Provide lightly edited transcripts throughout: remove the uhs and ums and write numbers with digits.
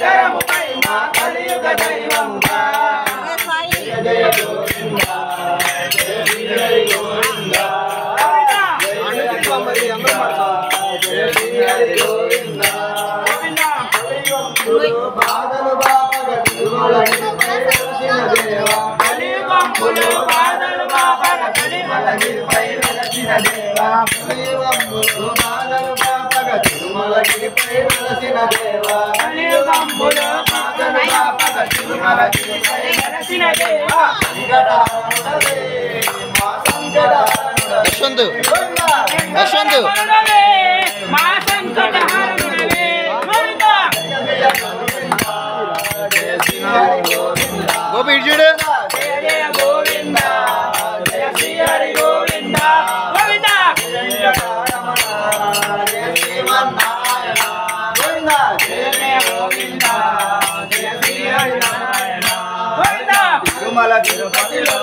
శిఖరముపై మా కలియుగ దైవముగా జయ జయ గోవింద జయ శ్రీ హరి గోవింద జయ శ్రీ హరి గోవింద బాధలు బాపగ తిరుమలగిరిపై వెలసిన దేవా కలియుగంబులు బాధలు బాపగ తిరుమలగిరిపై వెలసిన దేవా కలియుగంబులు బాధలు బాపగ తిరుమలగిరిపై వెలసిన దేవా కలియుగంబులు బాధలు బాపగ తిరుమలగిరిపై వెలసిన దేవా సంకటహరణుడవే మా సంకటహరణుడవే యశ్వంత్ యశ్వంత్ మా సంకటహరణుడవే గోపి ఇడ్జుడు జయ జయ గోవింద జయ శ్రీ హరి గోవింద గోవింద జయ శ్రీమన్నారాయణ గోవింద జయ జయ గోవింద జయ శ్రీ హరి నారాయణ గోవింద తిరుమల తిరుపతిలో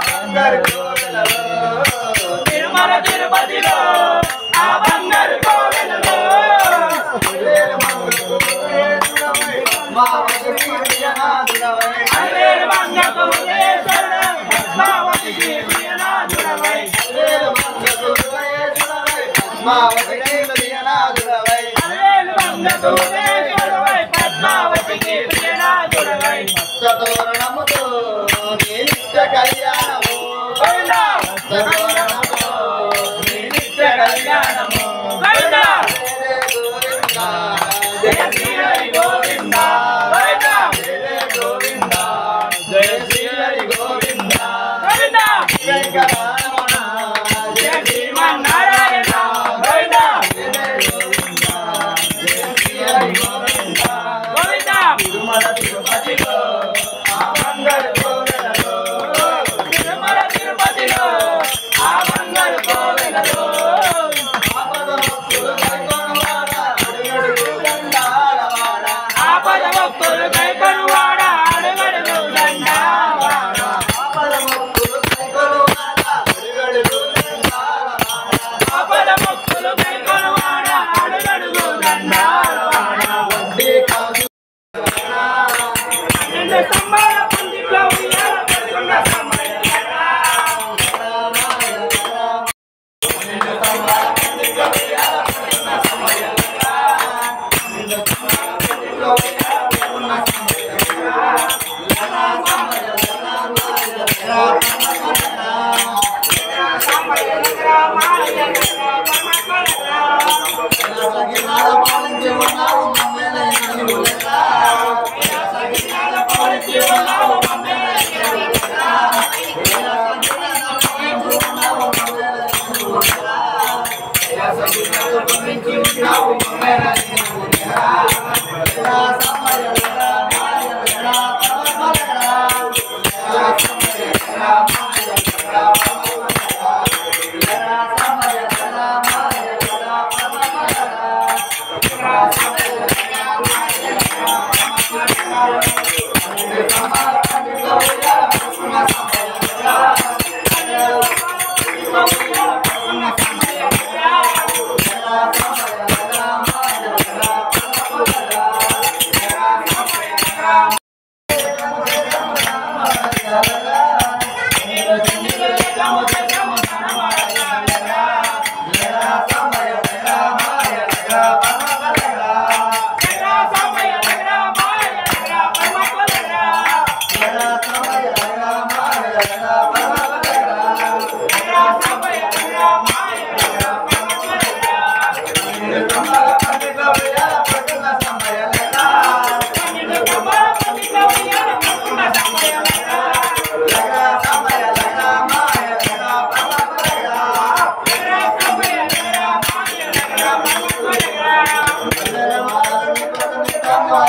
బంగారు కోవెలలో తిరుమల తిరుపతిలో ఆ బంగారు కోవెలలో అల్లేరు మంగకు ఉదయేశ్వరుడై పద్మావతికి ప్రియనాథుడవై అల్లేరు మంగకు ఉదయేశ్వరుడై పద్మావతికి ప్రియనాథుడవై అల్లేరు మంగకు ఉదయేశ్వరుడై పద్మావతికి ప్రియనాథుడవై సతోరణముతో నీ నిత్య కళ్యాణము గోవింద సతోరణముతో నీ నిత్య కళ్యాణము గోవింద జయ శ్రీ హరి గోవింద గోవింద జయ గోవింద జయ శ్రీ హరి గోవింద గోవింద వెంకటరమణ జయ శ్రీమన్నారాయణ గోవింద జయ గోవింద జయ శ్రీ హరి గోవింద గోవింద తిరుమల తిరుపతిలో ఆ బంగారు కోవెలలో తిరుమల తిరుపతిలో ఆ బంగారు కోవెలలో ఆపద భక్తులు కైకొనువాడ అడుగడుగు దండాలవాడ ఆపద భక్తులు కైకొనువాడ అడుగడుగు దండాలవాడ ఆపద భక్తులు కైకొనువాడ అడుగడుగు దండాలవాడ ఆపద భక్తులు కైకొనువాడ అడుగడుగు దండాలవాడ వడ్డీ కాదు నిన్ను సంబాల పందిట్లో ఉయ్యాల పెడుతున్న సమయమేనా నిన్ను సంబాల పందిట్లో ఉయ్యాల పెడుతున్న సమయమేనా నిన్ను సంబాల పందిట్లో ఉయ్యాల పెడుతున్న సమయమేనా లలా సమయ లలా మాయ లలా సమయ లలా మాయ లలా పరమకలరా సగినాల పాలించి ఉన్నావు మమ్మేల ఎన్నులెలా సగినాల పాలించి ఉన్నావు మమ్మేల ఎన్నులెలా సగినాల పాలించి ఉన్నావు మమ్మేల ఎన్నులెలా సగినాల పాలించి ఉన్నావు మమ్మేల ఎన్నులెలా లలా సమయ లలా మాయ లలా పరమకలరా లలా సమయ లలా మాయ లలా పరమకలరా లలా సమయ లలా మాయ లలా పరమకలరా లలా సమయ లలా మాయ లలా Come on,